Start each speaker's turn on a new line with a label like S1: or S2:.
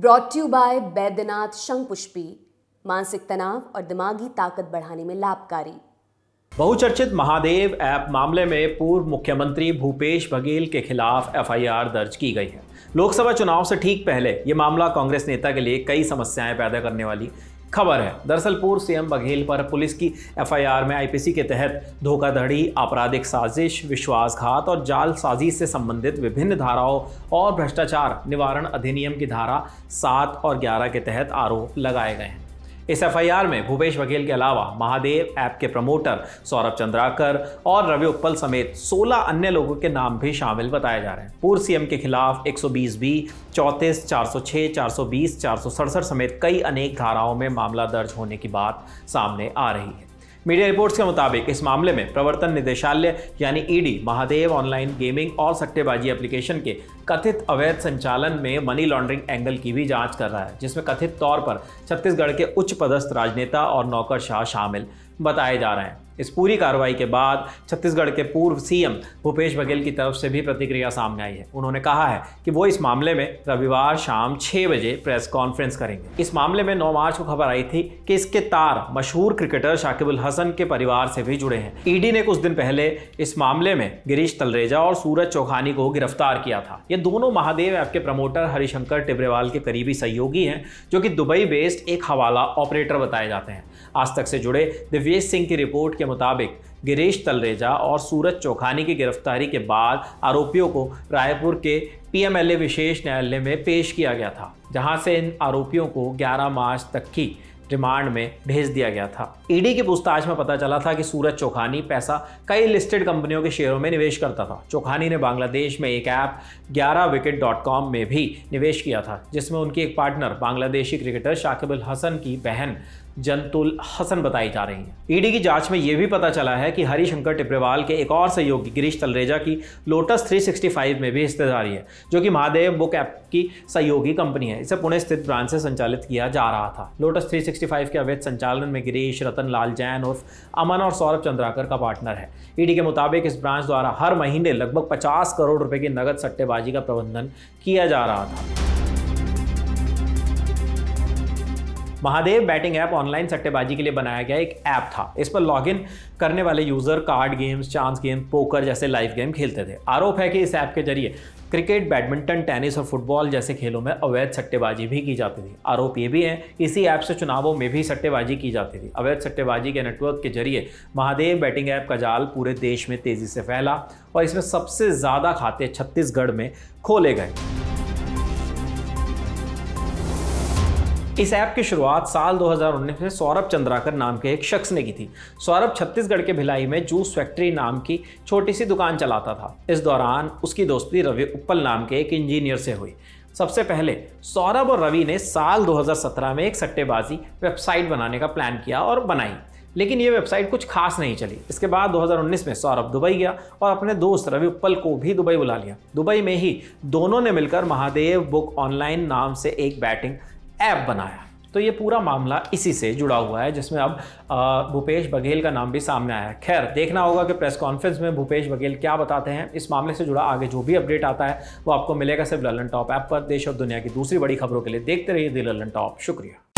S1: Brought you by Baidyanath Shankhpushpi, मानसिक तनाव और दिमागी ताकत बढ़ाने में लाभकारी।
S2: बहुचर्चित महादेव ऐप मामले में पूर्व मुख्यमंत्री भूपेश बघेल के खिलाफ एफआईआर दर्ज की गई है। लोकसभा चुनाव से ठीक पहले ये मामला कांग्रेस नेता के लिए कई समस्याएं पैदा करने वाली खबर है। दरअसल पूर्व सीएम बघेल पर पुलिस की एफआईआर में आईपीसी के तहत धोखाधड़ी, आपराधिक साजिश, विश्वासघात और जालसाजी से संबंधित विभिन्न धाराओं और भ्रष्टाचार निवारण अधिनियम की धारा 7 और 11 के तहत आरोप लगाए गए हैं। इस एफआईआर में भूपेश बघेल के अलावा महादेव ऐप के प्रमोटर सौरभ चंद्राकर और रवि उत्पल समेत 16 अन्य लोगों के नाम भी शामिल बताए जा रहे हैं। पूर्व सीएम के खिलाफ 120B, 34, 406, 420, 467 समेत कई अनेक धाराओं में मामला दर्ज होने की बात सामने आ रही है। मीडिया रिपोर्ट्स के मुताबिक इस मामले में प्रवर्तन निदेशालय यानी ईडी महादेव ऑनलाइन गेमिंग और सट्टेबाजी एप्लीकेशन के कथित अवैध संचालन में मनी लॉन्ड्रिंग एंगल की भी जांच कर रहा है, जिसमें कथित तौर पर छत्तीसगढ़ के उच्च पदस्थ राजनेता और नौकरशाह शामिल बताए जा रहे हैं। इस पूरी कार्रवाई के बाद छत्तीसगढ़ के पूर्व सीएम भूपेश बघेल की तरफ से भी प्रतिक्रिया सामने आई है। उन्होंने कहा है कि वो इस मामले में रविवार शाम 6 बजे प्रेस कॉन्फ्रेंस करेंगे। इस मामले में 9 मार्च को खबर आई थी कि इसके तार मशहूर क्रिकेटर शाकिब अल हसन के परिवार से भी जुड़े हैं। ईडी ने कुछ दिन पहले इस मामले में गिरीश तलरेजा और सूरज चौखानी को गिरफ्तार किया था। ये दोनों महादेव ऐप के प्रमोटर हरिशंकर टिब्रेवाल के करीबी सहयोगी हैं, जो कि दुबई बेस्ड एक हवाला ऑपरेटर बताए जाते हैं। आज तक से जुड़े दिव्येश सिंह की रिपोर्ट के मुताबिक गिरीश तलरेजा और सूरज चौखानी की गिरफ्तारी के बाद आरोपियों को रायपुर के पीएमएलए विशेष न्यायालय में पेश किया गया था, जहां से इन आरोपियों को 11 मार्च तक की रिमांड में भेज दिया गया था। ईडी की पूछताछ में पता चला था कि सूरज चौखानी पैसा कई लिस्टेड कंपनियों के शेयरों में निवेश करता था। चौखानी ने बांग्लादेश में एक ऐप 11wicket.com में भी निवेश किया था, जिसमें उनकी एक पार्टनर बांग्लादेशी क्रिकेटर शाकिब अल हसन की बहन जंतुल हसन बताई जा रही है। ईडी की जांच में यह भी पता चला है कि हरिशंकर टिब्रेवाल के एक और सहयोगी गिरीश तलरेजा की लोटस 365 में भी हिस्सेदारी है, जो कि महादेव बुक ऐप की सहयोगी कंपनी है। इसे पुणे स्थित ब्रांच से संचालित किया जा रहा था। लोटस 365 के अवैध संचालन में गिरीश रतन लाल जैन उर्फ अमन और सौरभ चंद्राकर का पार्टनर है। ईडी के मुताबिक इस ब्रांच द्वारा हर महीने लगभग 50 करोड़ रुपए की नगद सट्टेबाजी का प्रबंधन किया जा रहा था। महादेव बैटिंग ऐप ऑनलाइन सट्टेबाजी के लिए बनाया गया एक ऐप था। इस पर लॉगिन करने वाले user card games, chance game, poker जैसे लाइव गेम खेलते थे। आरोप है कि इस ऐप के जरिए क्रिकेट, बैडमिंटन, टेनिस और फुटबॉल जैसे खेलों में अवैध सट्टेबाजी भी की जाती थी। आरोप ये भी है कि इसी ऐप से चुनावों में भी सट्टेबाजी की जाती थी। अवैध सट्टेबाजी के नेटवर्क के जरिए महादेव बैटिंग ऐप का जाल पूरे देश में तेजी से फैला और इसमें सबसे ज़्यादा खाते छत्तीसगढ़ में खोले गए। इस ऐप की शुरुआत साल 2019 में सौरभ चंद्राकर नाम के एक शख्स ने की थी। सौरभ छत्तीसगढ़ के भिलाई में जूस फैक्ट्री नाम की छोटी सी दुकान चलाता था। इस दौरान उसकी दोस्ती रवि उत्पल नाम के एक इंजीनियर से हुई। सबसे पहले सौरभ और रवि ने साल 2017 में एक सट्टेबाजी वेबसाइट बनाने का प्लान किया और बनाई, लेकिन ये वेबसाइट कुछ खास नहीं चली। इसके बाद 2019 में सौरभ दुबई गया और अपने दोस्त रवि उत्पल को भी दुबई बुला लिया। दुबई में ही दोनों ने मिलकर महादेव बुक ऑनलाइन नाम से एक बैटिंग ऐप बनाया। तो ये पूरा मामला इसी से जुड़ा हुआ है, जिसमें अब भूपेश बघेल का नाम भी सामने आया है। खैर, देखना होगा कि प्रेस कॉन्फ्रेंस में भूपेश बघेल क्या बताते हैं। इस मामले से जुड़ा आगे जो भी अपडेट आता है वो आपको मिलेगा सिर्फ ललन टॉप ऐप पर। देश और दुनिया की दूसरी बड़ी खबरों के लिए देखते रहिए दी ललन टॉप। शुक्रिया।